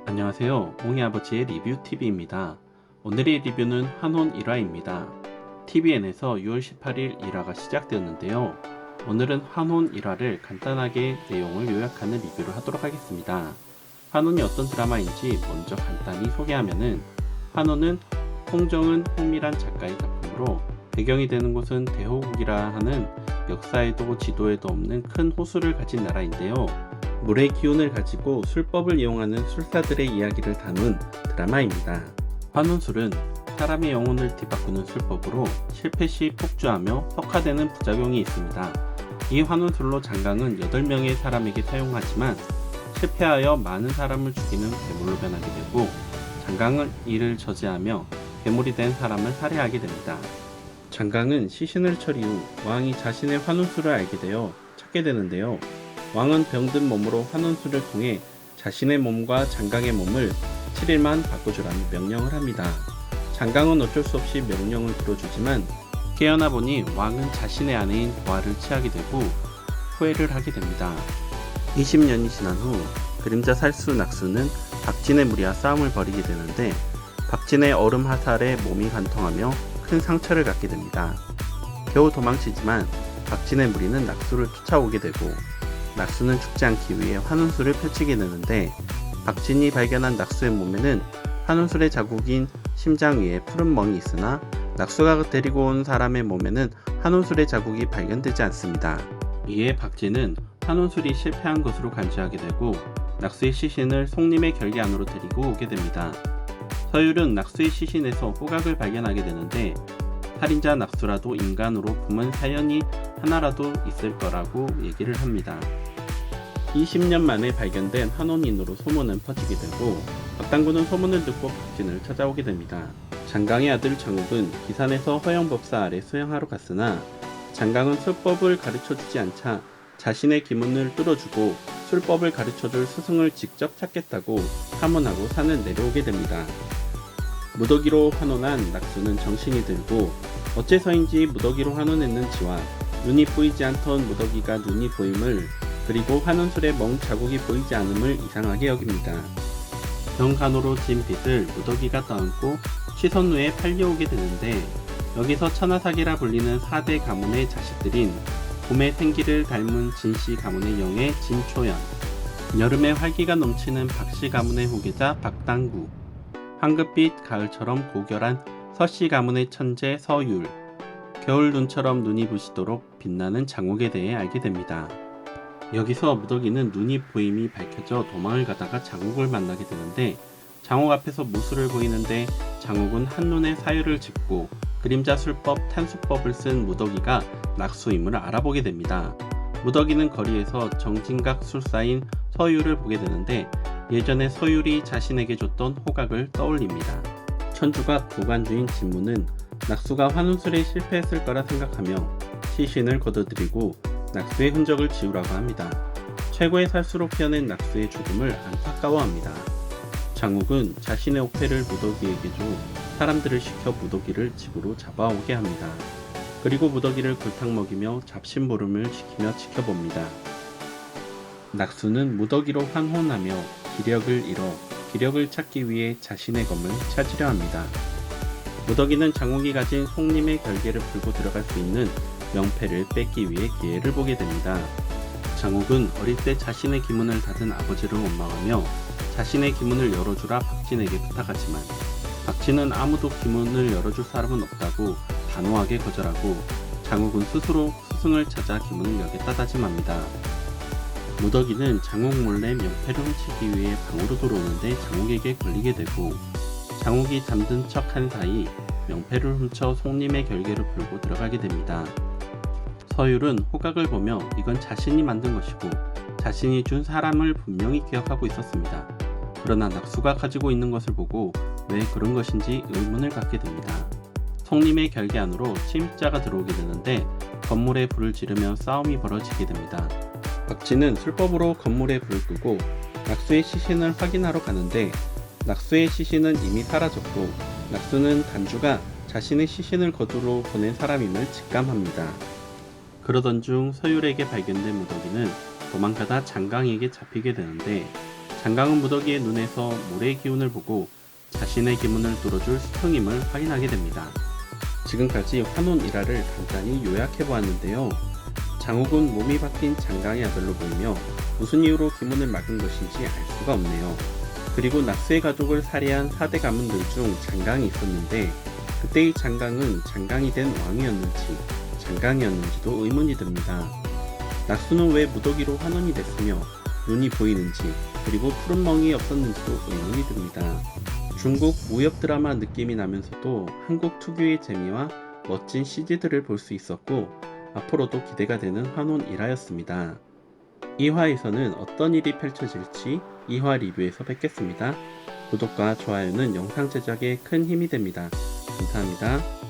안녕하세요. 옹이아버지의 리뷰TV입니다. 오늘의 리뷰는 한혼 1화입니다. TVN에서 6월 18일 1화가 시작되었는데요. 오늘은 한혼 1화를 간단하게 내용을 요약하는 리뷰를 하도록 하겠습니다. 한혼이 어떤 드라마인지 먼저 간단히 소개하면은, 한혼은 홍정은, 홍미란 작가의 작품으로 배경이 되는 곳은 대호국이라 하는 역사에도 지도에도 없는 큰 호수를 가진 나라인데요. 물의 기운을 가지고 술법을 이용하는 술사들의 이야기를 담은 드라마입니다. 환혼술은 사람의 영혼을 뒤바꾸는 술법으로 실패 시 폭주하며 흑화되는 부작용이 있습니다. 이 환혼술로 장강은 8명의 사람에게 사용하지만 실패하여 많은 사람을 죽이는 괴물로 변하게 되고, 장강은 이를 저지하며 괴물이 된 사람을 살해하게 됩니다. 장강은 시신을 처리 후 왕이 자신의 환혼술을 알게 되어 찾게 되는데요. 왕은 병든 몸으로 환혼술을 통해 자신의 몸과 장강의 몸을 7일만 바꿔주라는 명령을 합니다. 장강은 어쩔 수 없이 명령을 들어주지만 깨어나 보니 왕은 자신의 아내인 보아를 취하게 되고 후회를 하게 됩니다. 20년이 지난 후 그림자 살수 낙수는 박진의 무리와 싸움을 벌이게 되는데, 박진의 얼음 화살에 몸이 관통하며 큰 상처를 갖게 됩니다. 겨우 도망치지만 박진의 무리는 낙수를 쫓아오게 되고, 낙수는 죽지 않기 위해 환혼술을 펼치게 되는데, 박진이 발견한 낙수의 몸에는 환혼술의 자국인 심장 위에 푸른 멍이 있으나 낙수가 데리고 온 사람의 몸에는 환혼술의 자국이 발견되지 않습니다. 이에 박진은 환혼술이 실패한 것으로 간주하게 되고 낙수의 시신을 송림의 결계 안으로 데리고 오게 됩니다. 서율은 낙수의 시신에서 호각을 발견하게 되는데, 살인자 낙수라도 인간으로 품은 사연이 하나라도 있을 거라고 얘기를 합니다. 20년 만에 발견된 환혼인으로 소문은 퍼지게 되고, 박당구는 소문을 듣고 박진을 찾아오게 됩니다. 장강의 아들 장욱은 기산에서 허영법사 아래 수행하러 갔으나 장강은 술법을 가르쳐주지 않자 자신의 기문을 뚫어주고 술법을 가르쳐줄 스승을 직접 찾겠다고 하문하고 산을 내려오게 됩니다. 무더기로 환혼한 낙수는 정신이 들고 어째서인지 무더기로 환혼했는지와 눈이 보이지 않던 무더기가 눈이 보임을, 그리고 환혼술에 멍 자국이 보이지 않음을 이상하게 여깁니다. 병간호로 진 빚을 무더기가 떠안고 시선루에 팔려오게 되는데, 여기서 천하사기라 불리는 4대 가문의 자식들인 봄의 생기를 닮은 진씨 가문의 영예 진초연, 여름에 활기가 넘치는 박씨 가문의 후계자 박당구, 황급빛 가을처럼 고결한 서씨 가문의 천재 서율, 겨울 눈처럼 눈이 부시도록 빛나는 장욱에 대해 알게 됩니다. 여기서 무더기는 눈이 보임이 밝혀져 도망을 가다가 장욱을 만나게 되는데, 장욱 앞에서 무술을 보이는데 장욱은 한눈에 사유를 짚고 그림자 술법 탄수법을 쓴 무더기가 낙수임을 알아보게 됩니다. 무더기는 거리에서 정진각 술사인 서율을 보게 되는데, 예전에 서율이 자신에게 줬던 호각을 떠올립니다. 천주각 구관주인 진무는 낙수가 환혼술에 실패했을 거라 생각하며 시신을 걷어들이고 낙수의 흔적을 지우라고 합니다. 최고의 살수로 피어낸 낙수의 죽음을 안타까워합니다. 장욱은 자신의 옥패를 무더기에게 줘 사람들을 시켜 무더기를 집으로 잡아오게 합니다. 그리고 무더기를 골탕 먹이며 잡심부름을 시키며 지켜봅니다. 낙수는 무더기로 환혼하며 기력을 잃어 기력을 찾기 위해 자신의 검을 찾으려 합니다. 무더기는 장욱이 가진 송림의 결계를 풀고 들어갈 수 있는 명패를 뺏기 위해 기회를 보게 됩니다. 장욱은 어릴 때 자신의 기문을 닫은 아버지를 원망하며 자신의 기문을 열어주라 박진에게 부탁하지만, 박진은 아무도 기문을 열어줄 사람은 없다고 단호하게 거절하고, 장욱은 스스로 스승을 찾아 기문을 열겠다 다짐합니다. 무더기는 장욱 몰래 명패를 훔치기 위해 방으로 들어오는데 장욱에게 걸리게 되고, 장욱이 잠든 척한 사이 명패를 훔쳐 송림의 결계를 풀고 들어가게 됩니다. 서율은 호각을 보며 이건 자신이 만든 것이고 자신이 준 사람을 분명히 기억하고 있었습니다. 그러나 낙수가 가지고 있는 것을 보고 왜 그런 것인지 의문을 갖게 됩니다. 송림의 결계 안으로 침입자가 들어오게 되는데 건물에 불을 지르며 싸움이 벌어지게 됩니다. 박진은 술법으로 건물에 불을 끄고 낙수의 시신을 확인하러 가는데, 낙수의 시신은 이미 사라졌고 낙수는 단주가 자신의 시신을 거두러 보낸 사람임을 직감합니다. 그러던 중 서율에게 발견된 무더기는 도망가다 장강에게 잡히게 되는데, 장강은 무더기의 눈에서 모래의 기운을 보고 자신의 기문을 뚫어줄 스통임을 확인하게 됩니다. 지금까지 환혼 일화를 간단히 요약해 보았는데요. 장욱은 몸이 바뀐 장강의 아들로 보이며 무슨 이유로 기문을 막은 것인지 알 수가 없네요. 그리고 낙수의 가족을 살해한 4대 가문들 중 장강이 있었는데 그때의 장강은 장강이 된 왕이었는지 장강이었는지도 의문이 듭니다. 낙수는 왜 무더기로 환원이 됐으며 눈이 보이는지 그리고 푸른 멍이 없었는지도 의문이 듭니다. 중국 무협 드라마 느낌이 나면서도 한국 특유의 재미와 멋진 CG들을 볼 수 있었고 앞으로도 기대가 되는 환혼 일화였습니다. 2화에서는 어떤 일이 펼쳐질지 2화 리뷰에서 뵙겠습니다. 구독과 좋아요는 영상 제작에 큰 힘이 됩니다. 감사합니다.